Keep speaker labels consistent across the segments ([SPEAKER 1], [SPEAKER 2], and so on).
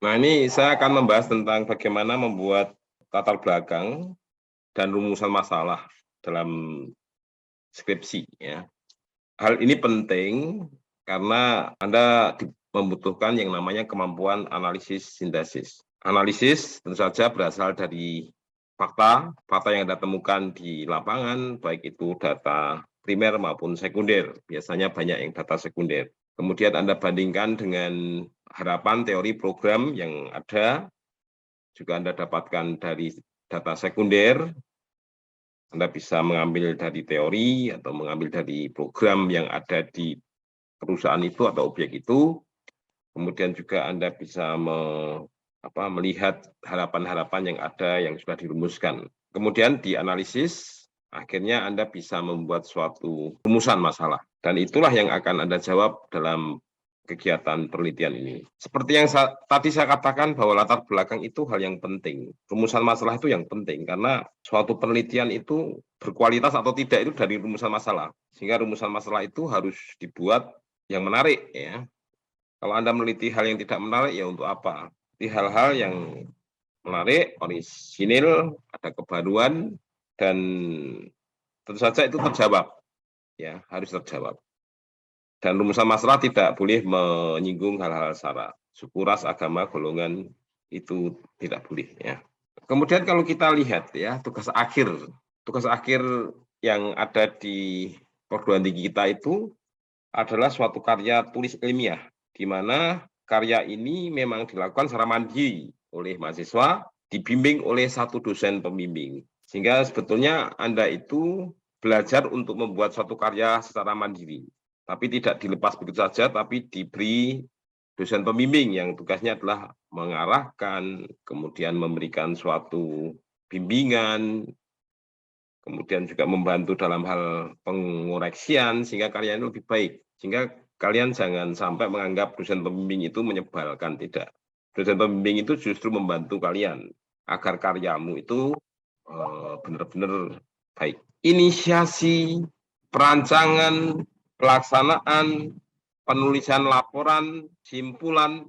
[SPEAKER 1] Nah, ini saya akan membahas tentang bagaimana membuat latar belakang dan rumusan masalah dalam skripsi, ya. Hal ini penting karena Anda membutuhkan yang namanya kemampuan analisis sintesis. Analisis tentu saja berasal dari fakta yang Anda temukan di lapangan, baik itu data primer maupun sekunder. Biasanya banyak yang data sekunder. Kemudian Anda bandingkan dengan harapan teori program yang ada, juga Anda dapatkan dari data sekunder. Anda bisa mengambil dari teori atau mengambil dari program yang ada di perusahaan itu atau objek itu. Kemudian juga Anda bisa melihat harapan-harapan yang ada yang sudah dirumuskan. Kemudian dianalisis, akhirnya Anda bisa membuat suatu rumusan masalah. Dan itulah yang akan Anda jawab dalam kegiatan penelitian ini. Seperti yang tadi saya katakan bahwa latar belakang itu hal yang penting. Rumusan masalah itu yang penting karena suatu penelitian itu berkualitas atau tidak itu dari rumusan masalah. Sehingga rumusan masalah itu harus dibuat yang menarik, ya. Kalau Anda meneliti hal yang tidak menarik, ya untuk apa? Di hal-hal yang menarik, orisinil, ada kebaruan, dan tentu saja itu terjawab, ya, harus terjawab. Dan rumusan masalah tidak boleh menyinggung hal-hal sara, suku, ras, agama, golongan, itu tidak boleh, ya. Kemudian kalau kita lihat, ya, tugas akhir yang ada di perguruan tinggi kita itu adalah suatu karya tulis ilmiah, di mana karya ini memang dilakukan secara mandiri oleh mahasiswa, dibimbing oleh satu dosen pembimbing. Sehingga sebetulnya Anda itu belajar untuk membuat suatu karya secara mandiri. Tapi tidak dilepas begitu saja, tapi diberi dosen pembimbing yang tugasnya adalah mengarahkan, kemudian memberikan suatu bimbingan, kemudian juga membantu dalam hal pengoreksian sehingga karya itu lebih baik. Sehingga kalian jangan sampai menganggap dosen pembimbing itu menyebalkan, tidak. Dosen pembimbing itu justru membantu kalian agar karyamu itu benar-benar baik. Inisiasi, perancangan, pelaksanaan, penulisan laporan, simpulan,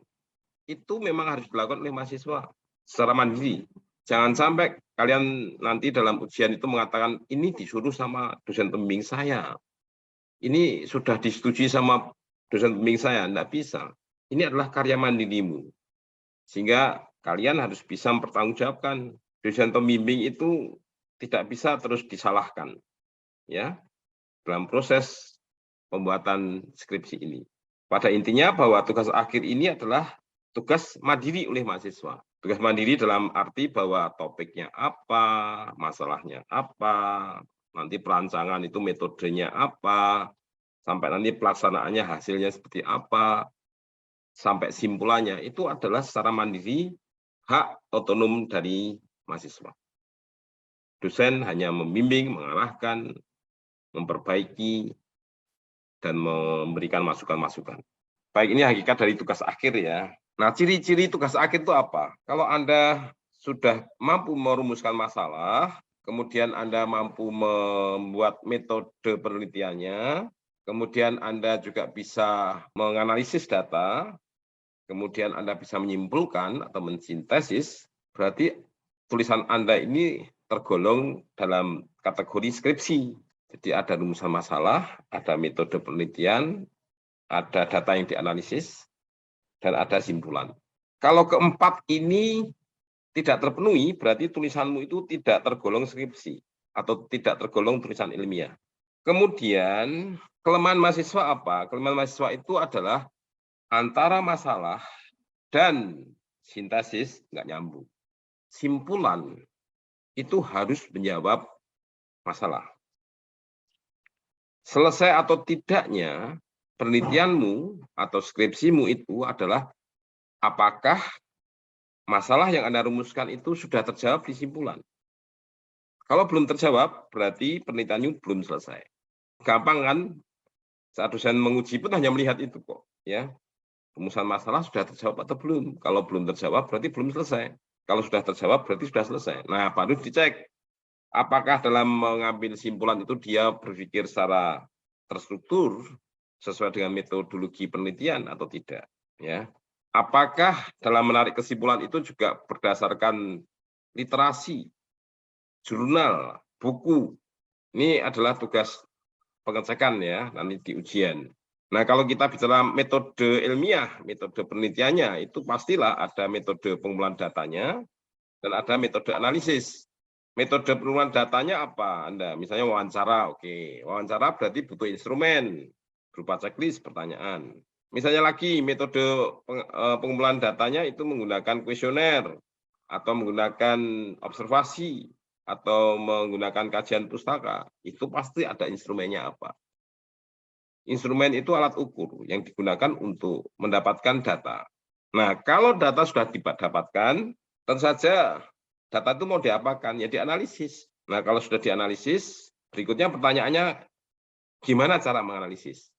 [SPEAKER 1] itu memang harus dilakukan oleh mahasiswa secara mandiri. Jangan sampai kalian nanti dalam ujian itu mengatakan, ini disuruh sama dosen pembimbing saya. Ini sudah disetujui sama dosen pembimbing saya. Tidak bisa. Ini adalah karya mandirimu. Sehingga kalian harus bisa mempertanggungjawabkan. Dosen pembimbing itu tidak bisa terus disalahkan, ya, dalam proses pembuatan skripsi ini. Pada intinya bahwa tugas akhir ini adalah tugas mandiri oleh mahasiswa. Tugas mandiri dalam arti bahwa topiknya apa, masalahnya apa, nanti perancangan itu metodenya apa, sampai nanti pelaksanaannya hasilnya seperti apa, sampai simpulannya, itu adalah secara mandiri hak otonom dari mahasiswa. Dosen hanya membimbing, mengarahkan, memperbaiki, dan memberikan masukan-masukan. Baik, ini hakikat dari tugas akhir, ya. Nah, ciri-ciri tugas akhir itu apa? Kalau Anda sudah mampu merumuskan masalah, kemudian Anda mampu membuat metode penelitiannya, kemudian Anda juga bisa menganalisis data, kemudian Anda bisa menyimpulkan atau mensintesis, berarti tulisan Anda ini tergolong dalam kategori skripsi. Jadi ada rumusan masalah, ada metode penelitian, ada data yang dianalisis, dan ada simpulan. Kalau keempat ini tidak terpenuhi, berarti tulisanmu itu tidak tergolong skripsi atau tidak tergolong tulisan ilmiah. Kemudian kelemahan mahasiswa apa? Kelemahan mahasiswa itu adalah antara masalah dan sintesis nggak nyambung. Simpulan itu harus menjawab masalah. Selesai atau tidaknya penelitianmu atau skripsimu itu adalah apakah masalah yang Anda rumuskan itu sudah terjawab di simpulan. Kalau belum terjawab, berarti penelitiannya belum selesai. Gampang kan? Saat dosen menguji pun hanya melihat itu kok, ya. Rumusan masalah sudah terjawab atau belum? Kalau belum terjawab, berarti belum selesai. Kalau sudah terjawab, berarti sudah selesai. Nah, baru dicek apakah dalam mengambil simpulan itu dia berpikir secara terstruktur sesuai dengan metodologi penelitian atau tidak, ya. apakah dalam menarik kesimpulan itu juga berdasarkan literasi, jurnal, buku. Ini adalah tugas pengecekan ya, nanti di ujian. Nah, kalau kita bicara metode ilmiah, metode penelitiannya, itu pastilah ada metode pengumpulan datanya dan ada metode analisis. Metode pengumpulan datanya apa? Anda misalnya wawancara, oke. Wawancara berarti butuh instrumen berupa checklist pertanyaan. Misalnya lagi metode pengumpulan datanya itu menggunakan kuesioner atau menggunakan observasi atau menggunakan kajian pustaka, itu pasti ada instrumennya apa. Instrumen itu alat ukur yang digunakan untuk mendapatkan data. Nah, kalau data sudah didapatkan, tentu saja data itu mau diapakan? Ya dianalisis. Nah, kalau sudah dianalisis, berikutnya pertanyaannya, gimana cara menganalisis?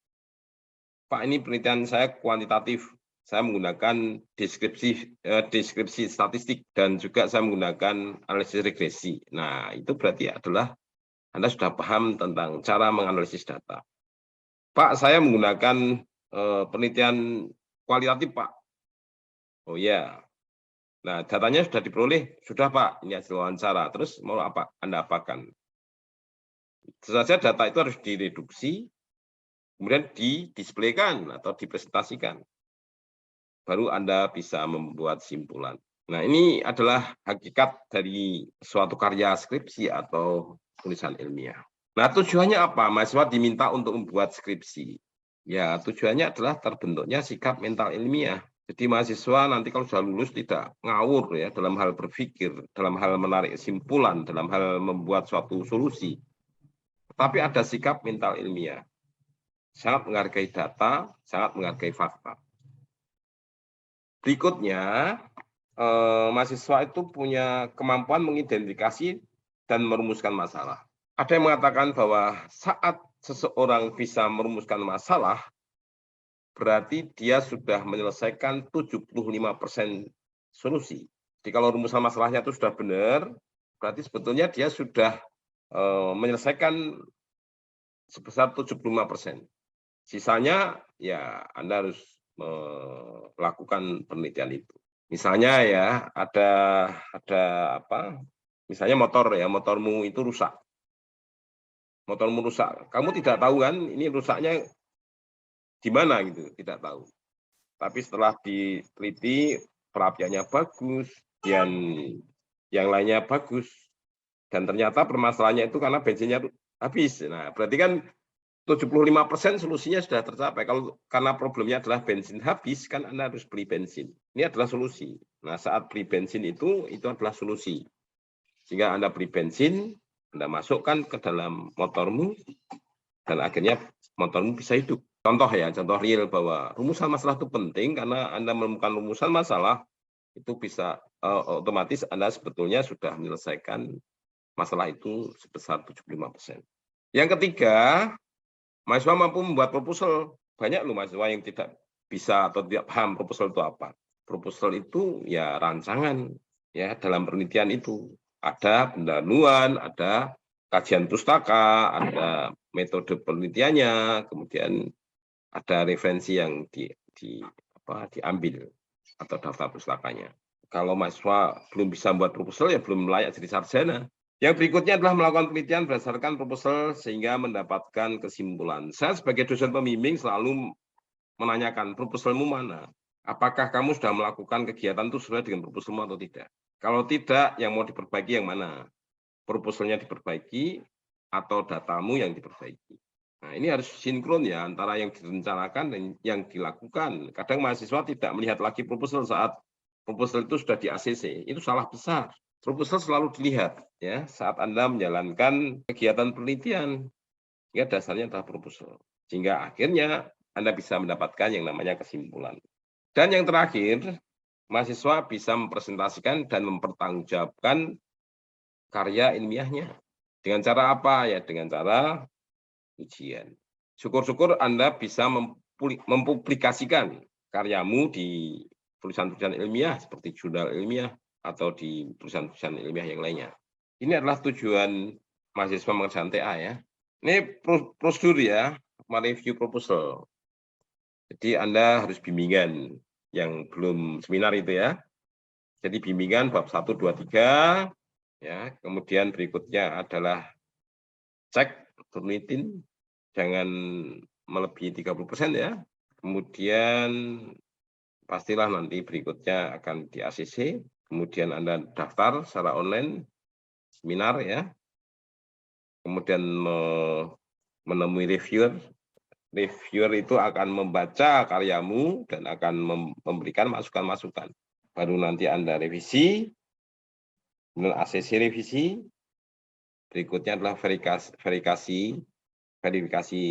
[SPEAKER 1] Pak, ini penelitian saya kuantitatif. Saya menggunakan deskripsi statistik dan juga saya menggunakan analisis regresi. Nah, itu berarti adalah Anda sudah paham tentang cara menganalisis data. Pak, saya menggunakan penelitian kualitatif, Pak. Oh ya. Nah, datanya sudah diperoleh. Sudah, Pak. Ini hasil wawancara. Terus mau apa Anda apakan? Tentu saja data itu harus direduksi, kemudian didisplaykan atau dipresentasikan. Baru Anda bisa membuat simpulan. Nah, ini adalah hakikat dari suatu karya skripsi atau tulisan ilmiah. Nah, tujuannya apa? Mahasiswa diminta untuk membuat skripsi. Ya, tujuannya adalah terbentuknya sikap mental ilmiah. Jadi mahasiswa nanti kalau sudah lulus tidak ngawur ya dalam hal berpikir, dalam hal menarik kesimpulan, dalam hal membuat suatu solusi. Tapi ada sikap mental ilmiah. Sangat menghargai data, sangat menghargai fakta. Berikutnya, mahasiswa itu punya kemampuan mengidentifikasi dan merumuskan masalah. Ada yang mengatakan bahwa saat seseorang bisa merumuskan masalah, berarti dia sudah menyelesaikan 75% solusi. Jadi kalau rumusan masalahnya itu sudah benar, berarti sebetulnya dia sudah menyelesaikan sebesar 75%. Sisanya ya Anda harus melakukan penelitian itu. Misalnya ya ada apa? Misalnya motor ya, motormu itu rusak. Motormu rusak. Kamu tidak tahu kan ini rusaknya di mana gitu, tidak tahu. Tapi setelah diteliti perapiannya bagus, dan yang lainnya bagus, dan ternyata permasalahannya itu karena bensinnya habis. Nah, berarti kan 75% solusinya sudah tercapai. Kalau karena problemnya adalah bensin habis, kan Anda harus beli bensin. Ini adalah solusi. Nah, saat beli bensin itu adalah solusi. Sehingga Anda beli bensin, Anda masukkan ke dalam motormu, dan akhirnya motormu bisa hidup. Contoh ya, contoh real bahwa rumusan masalah itu penting karena Anda menemukan rumusan masalah, itu bisa otomatis Anda sebetulnya sudah menyelesaikan masalah itu sebesar 75%. Yang ketiga, mahasiswa mampu membuat proposal. Banyak loh mahasiswa yang tidak bisa atau tidak paham proposal itu apa. Proposal itu ya rancangan ya dalam penelitian itu. Ada pendahuluan, ada kajian pustaka, ada metode penelitiannya, kemudian ada referensi yang diambil atau daftar pustakanya. Kalau mahasiswa belum bisa membuat proposal ya belum layak jadi sarjana. Yang berikutnya adalah melakukan penelitian berdasarkan proposal sehingga mendapatkan kesimpulan. Saya sebagai dosen pembimbing selalu menanyakan proposalmu mana? Apakah kamu sudah melakukan kegiatan itu sesuai dengan proposalmu atau tidak? Kalau tidak, yang mau diperbaiki yang mana? Proposalnya diperbaiki atau datamu yang diperbaiki? Nah, ini harus sinkron ya antara yang direncanakan dan yang dilakukan. Kadang mahasiswa tidak melihat lagi proposal saat proposal itu sudah di ACC. Itu salah besar. Proposal selalu dilihat ya saat Anda menjalankan kegiatan penelitian. Ya dasarnya adalah proposal. Sehingga akhirnya Anda bisa mendapatkan yang namanya kesimpulan. Dan yang terakhir, mahasiswa bisa mempresentasikan dan mempertanggungjawabkan karya ilmiahnya. Dengan cara apa? Ya dengan cara ujian. Syukur-syukur Anda bisa mempublikasikan karyamu di tulisan-tulisan ilmiah seperti jurnal ilmiah atau di tulisan-tulisan ilmiah yang lainnya. Ini adalah tujuan mahasiswa mengerjakan TA ya. Ini prosedur ya, mereview proposal. Jadi Anda harus bimbingan. yang belum seminar itu ya. Jadi bimbingan bab 1, 2, 3 ya. Kemudian berikutnya adalah cek Turnitin jangan melebihi 30% ya. Kemudian pastilah nanti berikutnya akan di ACC, kemudian Anda daftar secara online seminar ya. Kemudian menemui reviewer. Reviewer itu akan membaca karyamu dan akan memberikan masukan-masukan. Baru nanti Anda revisi, kemudian ACC revisi, berikutnya adalah verifikasi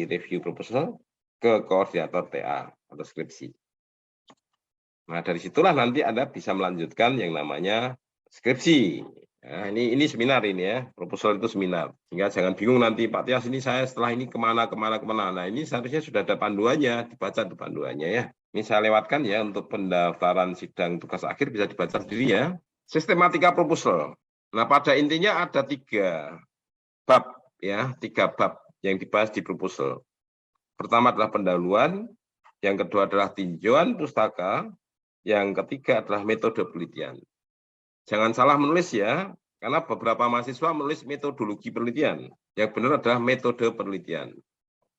[SPEAKER 1] review proposal ke koordinator TA atau skripsi. Nah, dari situlah nanti Anda bisa melanjutkan yang namanya skripsi. Nah, ini seminar ini ya, proposal itu seminar. Sehingga jangan bingung nanti, Pak Tias ini saya setelah ini kemana. Nah, ini seharusnya sudah ada panduannya, dibaca tuh panduannya ya. Ini saya lewatkan ya, untuk pendaftaran sidang tugas akhir bisa dibaca sendiri ya. Sistematika proposal. Nah, pada intinya ada 3 bab ya, 3 bab yang dibahas di proposal. Pertama adalah pendahuluan, yang kedua adalah tinjauan pustaka, yang ketiga adalah metode penelitian. Jangan salah menulis ya, karena beberapa mahasiswa menulis metodologi penelitian. Yang benar adalah metode penelitian.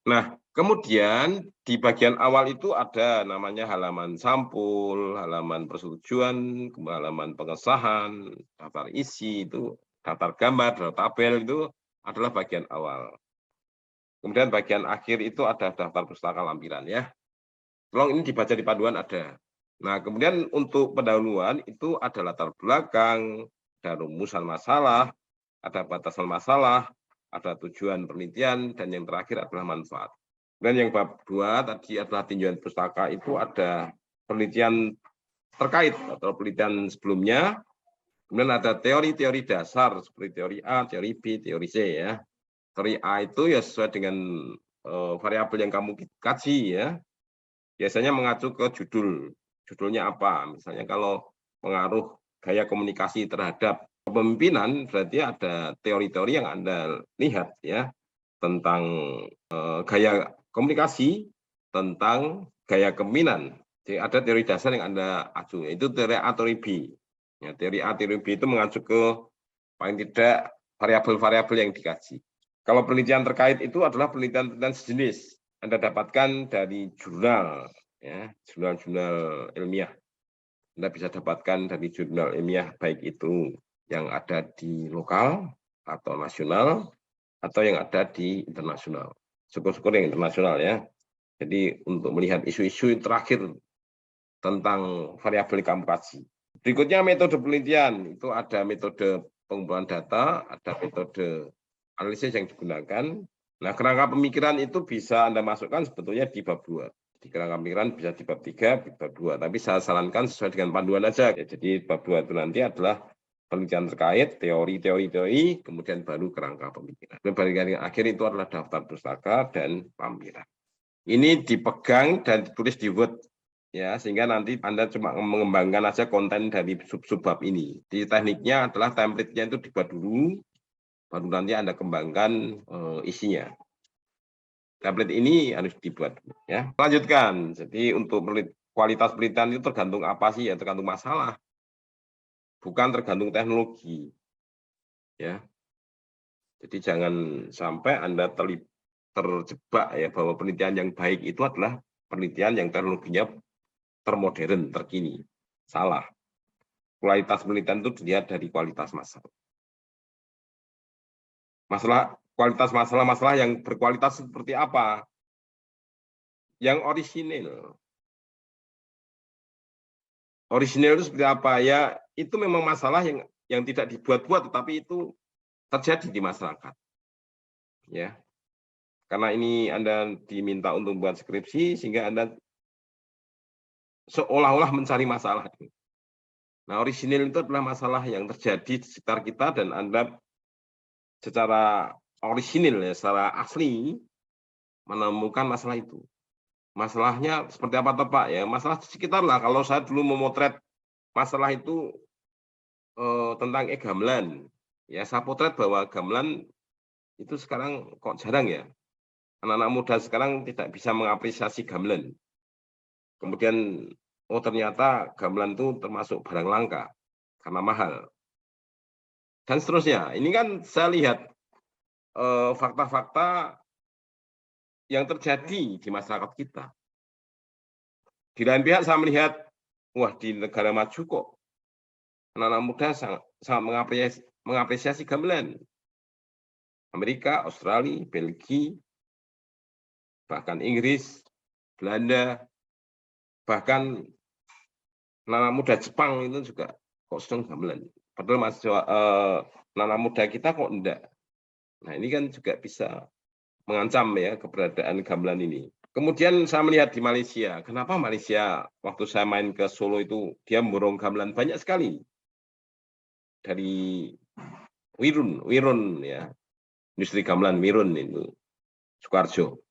[SPEAKER 1] Nah, kemudian di bagian awal itu ada namanya halaman sampul, halaman persetujuan, halaman pengesahan, daftar isi, itu daftar gambar, daftar tabel, itu adalah bagian awal. Kemudian bagian akhir itu ada daftar pustaka lampiran ya. Tolong ini dibaca di panduan ada. Nah, kemudian untuk pendahuluan itu ada latar belakang, ada rumusan masalah, ada batasan masalah, ada tujuan penelitian, dan yang terakhir adalah manfaat. Dan yang bab 2 tadi adalah tinjauan pustaka, itu ada penelitian terkait atau penelitian sebelumnya, kemudian ada teori-teori dasar seperti teori A, teori B, teori C ya. Teori A itu ya sesuai dengan variabel yang kamu kaji ya. Biasanya mengacu ke judulnya apa. Misalnya kalau pengaruh gaya komunikasi terhadap kepemimpinan, berarti ada teori-teori yang Anda lihat ya, tentang gaya komunikasi, tentang gaya kepemimpinan. Jadi ada teori dasar yang Anda acu, itu teori A, teori B. Ya, teori A, teori B itu mengacu ke paling tidak variabel-variabel yang dikaji. Kalau penelitian terkait itu adalah penelitian sejenis. Anda dapatkan dari jurnal, ya, jurnal-jurnal ilmiah. Anda bisa dapatkan dari jurnal ilmiah, baik itu yang ada di lokal atau nasional, atau yang ada di internasional. Syukur-syukur yang internasional ya. Jadi untuk melihat isu-isu terakhir tentang variabel kamu kaji. Berikutnya metode penelitian, itu ada metode pengumpulan data, ada metode analisis yang digunakan. Nah, kerangka pemikiran itu bisa Anda masukkan sebetulnya di bab 2. Di kerangka pemikiran bisa di bab 3, di bab 2. Tapi saya sarankan sesuai dengan panduan aja. Ya, jadi bab 2 itu nanti adalah penelitian terkait, teori, kemudian baru kerangka pemikiran. Dan bagian akhir itu adalah daftar pustaka dan lampiran. Ini dipegang dan ditulis di Word. Ya, sehingga nanti Anda cuma mengembangkan aja konten dari sub-sub bab ini. Di tekniknya adalah template-nya itu dibuat dulu, baru nanti Anda kembangkan isinya. Template ini harus dibuat ya. Lanjutkan. Jadi untuk kualitas penelitian itu tergantung apa sih ya? Tergantung masalah. Bukan tergantung teknologi. Ya. Jadi jangan sampai Anda terjebak ya bahwa penelitian yang baik itu adalah penelitian yang teknologinya termodern, terkini. Salah. Kualitas penelitian itu dilihat dari kualitas masalah. Kualitas masalah yang berkualitas seperti apa? Yang orisinil. Orisinil itu seperti apa? Ya, itu memang masalah yang tidak dibuat-buat, tetapi itu terjadi di masyarakat. Ya. Karena ini Anda diminta untuk membuat skripsi, sehingga Anda seolah-olah mencari masalah. Nah, orisinil itu adalah masalah yang terjadi di sekitar kita, dan Anda secara orisinil, ya, secara asli, menemukan masalah itu. Masalahnya seperti apa Pak? Ya, masalah di sekitar lah. Kalau saya dulu memotret masalah itu tentang gamelan, ya saya potret bahwa gamelan itu sekarang kok jarang ya. Anak-anak muda sekarang tidak bisa mengapresiasi gamelan. Kemudian oh ternyata gamelan itu termasuk barang langka karena mahal. Dan seterusnya. Ini kan saya lihat fakta-fakta yang terjadi di masyarakat kita. Di lain pihak saya melihat, wah di negara maju kok anak-anak muda sangat mengapresiasi gamelan. Amerika, Australia, Belgia, bahkan Inggris, Belanda, bahkan anak-anak muda Jepang itu juga kok senang gamelan. Padahal mahasiswa anak-anak muda kita kok enggak. Nah ini kan juga bisa mengancam ya keberadaan gamelan ini. Kemudian saya melihat di Malaysia, kenapa Malaysia waktu saya main ke Solo itu dia memborong gamelan banyak sekali dari Wirun ya, industri gamelan Wirun itu Sukoharjo.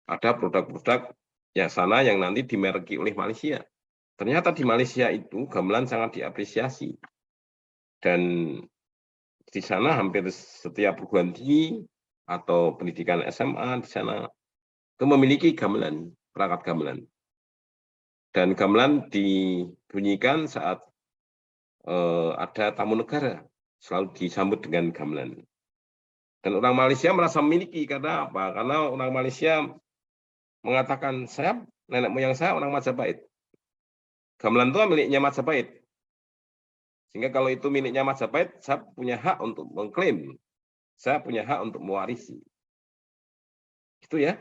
[SPEAKER 1] Ada produk-produk yang sana yang nanti dimereki oleh Malaysia. Ternyata di Malaysia itu gamelan sangat diapresiasi dan di sana hampir setiap perguruan tinggi atau pendidikan SMA di sana itu memiliki gamelan, perangkat gamelan. Dan gamelan dibunyikan saat ada tamu negara, selalu disambut dengan gamelan. Dan orang Malaysia merasa memiliki, karena apa? Karena orang Malaysia mengatakan, nenek moyang saya orang Majapahit. Gamelan itu miliknya Majapahit. Sehingga kalau itu miliknya Majapahit, saya punya hak untuk mengklaim. Saya punya hak untuk mewarisi. Itu ya.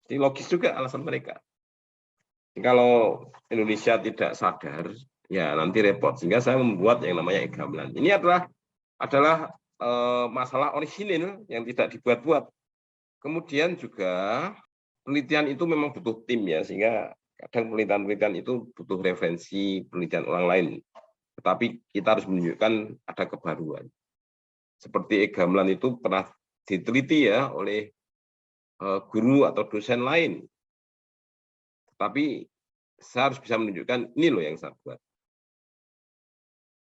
[SPEAKER 1] Jadi logis juga alasan mereka. Kalau Indonesia tidak sadar, ya nanti repot. Sehingga saya membuat yang namanya gamelan. Ini adalah masalah orisinil yang tidak dibuat-buat. Kemudian juga penelitian itu memang butuh tim ya, sehingga kadang penelitian itu butuh referensi penelitian orang lain. Tetapi kita harus menunjukkan ada kebaruan. Seperti gamelan itu pernah diteliti ya oleh guru atau dosen lain. Tapi saya harus bisa menunjukkan ini loh yang saya buat.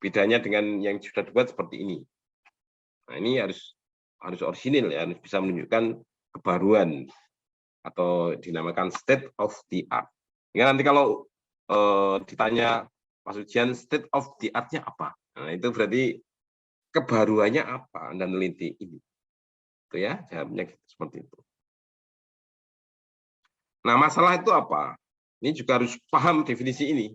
[SPEAKER 1] Bedanya dengan yang sudah dibuat seperti ini. Nah, ini harus orisinil ya, harus bisa menunjukkan kebaruan atau dinamakan state of the art. Ya, nanti kalau ditanya Mas Ujian state of the art-nya apa? Nah, itu berarti kebaruannya apa Anda meneliti ini. Itu ya, jawabnya seperti itu. Nah, masalah itu apa? Ini juga harus paham definisi ini.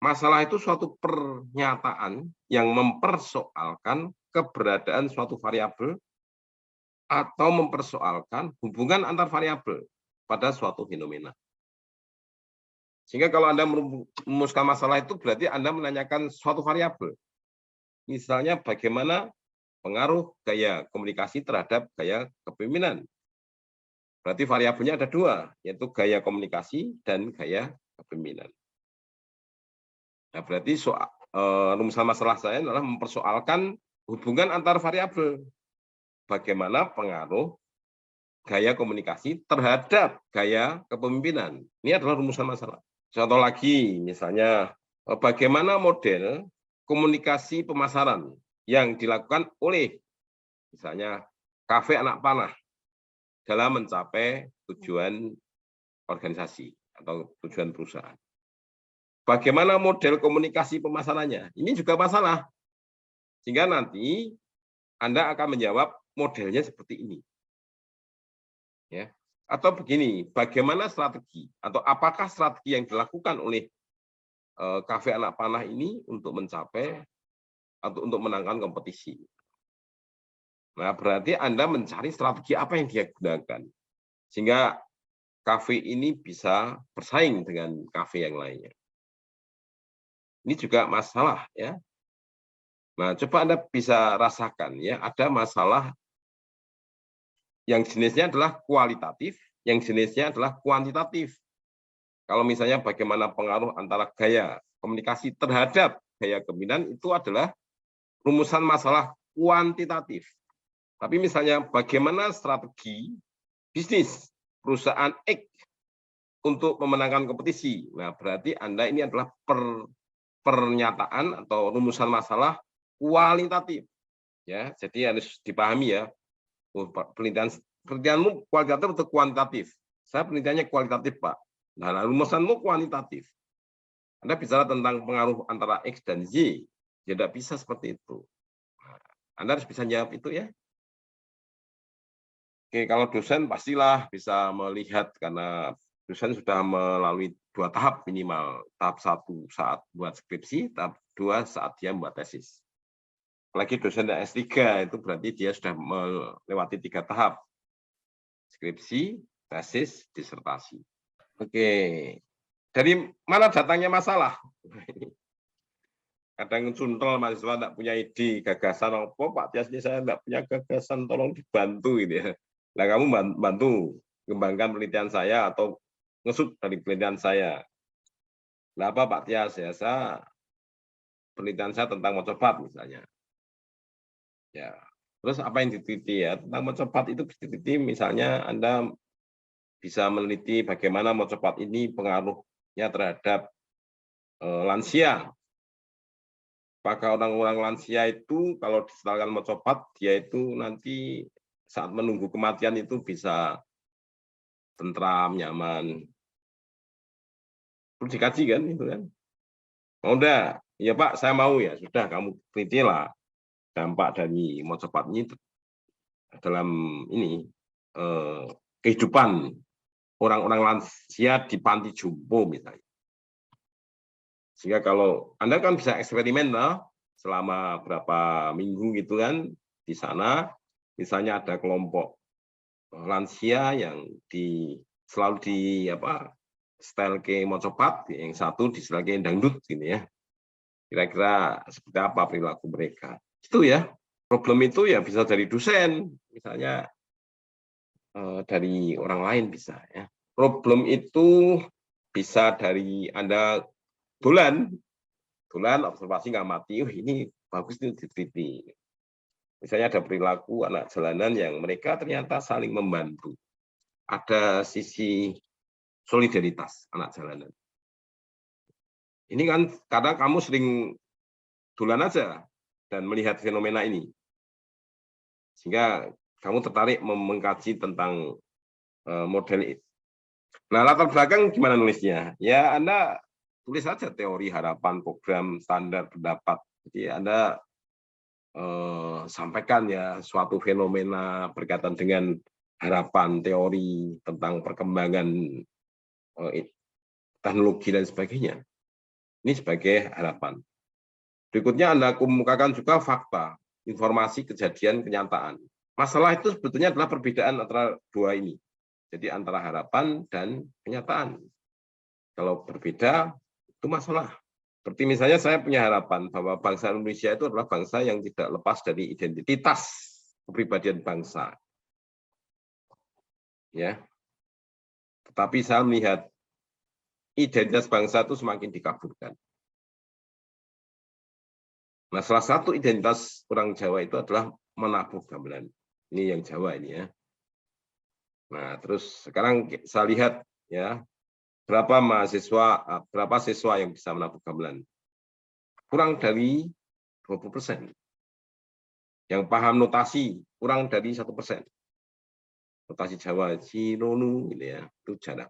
[SPEAKER 1] Masalah itu suatu pernyataan yang mempersoalkan keberadaan suatu variabel atau mempersoalkan hubungan antar variabel pada suatu fenomena. Sehingga kalau Anda merumuskan masalah itu berarti Anda menanyakan suatu variabel. Misalnya bagaimana pengaruh gaya komunikasi terhadap gaya kepemimpinan. Berarti variabelnya ada dua, yaitu gaya komunikasi dan gaya kepemimpinan. Nah, berarti rumusan masalah saya adalah mempersoalkan hubungan antar variabel. Bagaimana pengaruh gaya komunikasi terhadap gaya kepemimpinan. Ini adalah rumusan masalah. Contoh lagi, misalnya bagaimana model komunikasi pemasaran yang dilakukan oleh misalnya kafe anak panah dalam mencapai tujuan organisasi atau tujuan perusahaan. Bagaimana model komunikasi pemasarannya? Ini juga masalah. Sehingga nanti Anda akan menjawab modelnya seperti ini. Ya. Atau begini, bagaimana strategi atau apakah strategi yang dilakukan oleh kafe anak panah ini untuk mencapai atau untuk menangkan kompetisi? Nah, berarti Anda mencari strategi apa yang dia gunakan sehingga kafe ini bisa bersaing dengan kafe yang lainnya. Ini juga masalah ya. Nah, coba Anda bisa rasakan ya, ada masalah yang jenisnya adalah kualitatif, yang jenisnya adalah kuantitatif. Kalau misalnya bagaimana pengaruh antara gaya komunikasi terhadap gaya kepemimpinan itu adalah rumusan masalah kuantitatif. Tapi misalnya bagaimana strategi bisnis perusahaan X untuk memenangkan kompetisi. Nah, berarti Anda ini adalah pernyataan atau rumusan masalah kualitatif. Ya, jadi harus dipahami ya. Penelitianmu kualitatif atau kuantitatif? Saya penelitiannya kualitatif, Pak. Nah, rumusanmu kuantitatif. Anda bicara tentang pengaruh antara X dan Y, ya tidak bisa seperti itu. Anda harus bisa jawab itu ya. Oke, kalau dosen pastilah bisa melihat karena dosen sudah melalui 2 tahap minimal. Tahap 1 saat buat skripsi, tahap 2 saat dia membuat tesis. Apalagi dosen S3 itu berarti dia sudah melewati 3 tahap. Skripsi, tesis, disertasi. Oke. Dari mana datangnya masalah? Kadang contoh mahasiswa tidak punya ide, gagasan apa, Pak Tias ini saya tidak punya gagasan, tolong dibantu gitu ya. Nah, kamu bantu kembangkan penelitian saya atau ngesut dari penelitian saya. Nah, apa Pak Tias ya, penelitian saya tentang mocopat misalnya. Ya, terus apa yang diteliti ya tentang mocopat itu diteliti misalnya Anda bisa meneliti bagaimana mocopat ini pengaruhnya terhadap lansia. Apakah orang-orang lansia itu kalau disetelkan mocopat, dia itu nanti saat menunggu kematian itu bisa tentram, nyaman. Perlu dikaji kan itu kan. Mau udah, ya Pak, saya mau ya. Sudah, kamu telitilah dampak dari mocopat ini dalam ini kehidupan orang-orang lansia di panti jompo misalnya. Sehingga kalau Anda kan bisa eksperimen lah selama berapa minggu gitu kan di sana, misalnya ada kelompok lansia yang selalu di setel ke mocopat, yang satu di setel ke dangdut gitu ya. Kira-kira seperti apa perilaku mereka. Itu ya. Problem itu ya bisa dari dosen, misalnya dari orang lain bisa ya. Problem itu bisa dari Anda bulan observasi ngamati, ini bagus nih diteliti. Misalnya ada perilaku anak jalanan yang mereka ternyata saling membantu. Ada sisi solidaritas anak jalanan. Ini kan karena kamu sering dulan aja dan melihat fenomena ini. Sehingga kamu tertarik mengkaji tentang model itu. Nah, latar belakang gimana nulisnya? Ya, Anda tulis saja teori, harapan, program, standar, pendapat. Jadi Anda sampaikan ya suatu fenomena berkaitan dengan harapan, teori tentang perkembangan teknologi dan sebagainya. Ini sebagai harapan. Berikutnya Anda kemukakan juga fakta, informasi, kejadian, kenyataan. Masalah itu sebetulnya adalah perbedaan antara dua ini. Jadi antara harapan dan kenyataan. Kalau berbeda, itu masalah. Seperti misalnya saya punya harapan bahwa bangsa Indonesia itu adalah bangsa yang tidak lepas dari identitas kepribadian bangsa. Ya. Tetapi saya melihat identitas bangsa itu semakin dikaburkan. Nah, salah satu identitas orang Jawa itu adalah menabuh gamelan. Ini yang Jawa ini ya. Nah, terus sekarang saya lihat ya, berapa siswa yang bisa menabuh gamelan? Kurang dari 20%. Yang paham notasi kurang dari 1%. Notasi Jawa, Cinonu, gitu ya, itu jarang.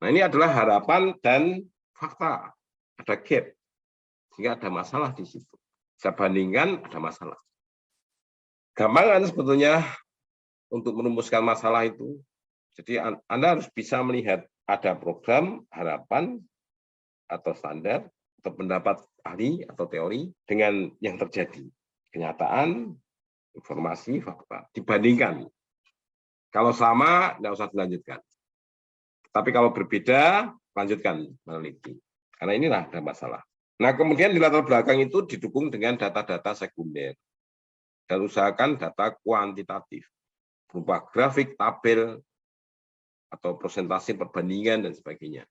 [SPEAKER 1] Nah, ini adalah harapan dan fakta. Ada gap. Sehingga ada masalah di situ. Saya bandingkan, ada masalah. Gampang kan sebetulnya untuk merumuskan masalah itu. Jadi Anda harus bisa melihat ada program, harapan, atau standar, atau pendapat ahli atau teori dengan yang terjadi. Kenyataan, informasi, fakta. Dibandingkan. Kalau sama, tidak usah dilanjutkan. Tapi kalau berbeda, lanjutkan meneliti. Karena inilah ada masalah. Nah, kemudian di latar belakang itu didukung dengan data-data sekunder. Dan usahakan data kuantitatif. Berupa grafik, tabel, atau presentasi perbandingan, dan sebagainya.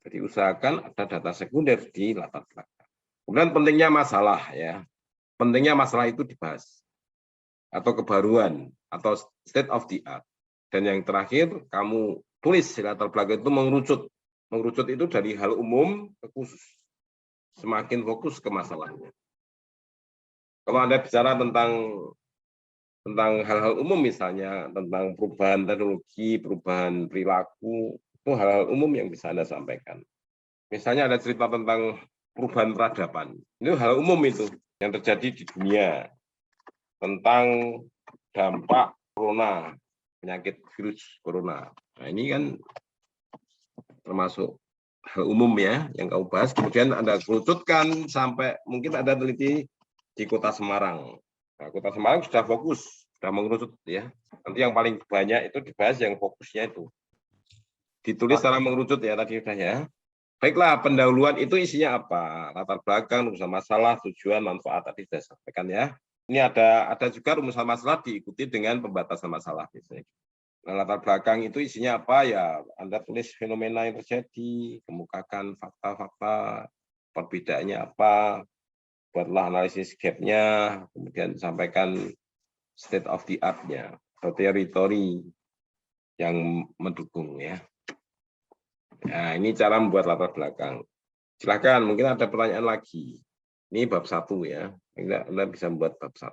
[SPEAKER 1] Jadi usahakan ada data sekunder di latar belakang. Kemudian pentingnya masalah ya. Pentingnya masalah itu dibahas. Atau kebaruan, atau state of the art. Dan yang terakhir, kamu tulis di latar belakang itu mengerucut. Mengerucut itu dari hal umum ke khusus. Semakin fokus ke masalahnya. Kalau Anda bicara tentang hal-hal umum misalnya, tentang perubahan teknologi, perubahan perilaku, Itu hal-hal umum yang bisa Anda sampaikan. Misalnya ada cerita tentang perubahan peradaban. Itu hal umum itu yang terjadi di dunia. Tentang dampak corona, penyakit virus corona. Nah, ini kan termasuk hal umum ya yang kau bahas. Kemudian Anda kerucutkan sampai mungkin Anda teliti di Kota Semarang. Nah, Kota Semarang sudah fokus, sudah mengerucut ya. Nanti yang paling banyak itu dibahas yang fokusnya itu. Ditulis secara mengerucut ya tadi sudah ya. Baiklah, pendahuluan itu isinya apa? Latar belakang, rumusan masalah, tujuan, manfaat tadi sudah sampaikan ya. Ini ada juga rumusan masalah diikuti dengan pembatasan masalah biasanya. Nah, latar belakang itu isinya apa ya? Anda tulis fenomena yang terjadi, kemukakan fakta-fakta, perbedaannya apa, buatlah analisis gap-nya, kemudian sampaikan state of the art-nya atau teori yang mendukung ya. Nah, ini cara membuat latar belakang. Silakan, mungkin ada pertanyaan lagi. Ini bab 1 ya. Anda bisa membuat bab 1.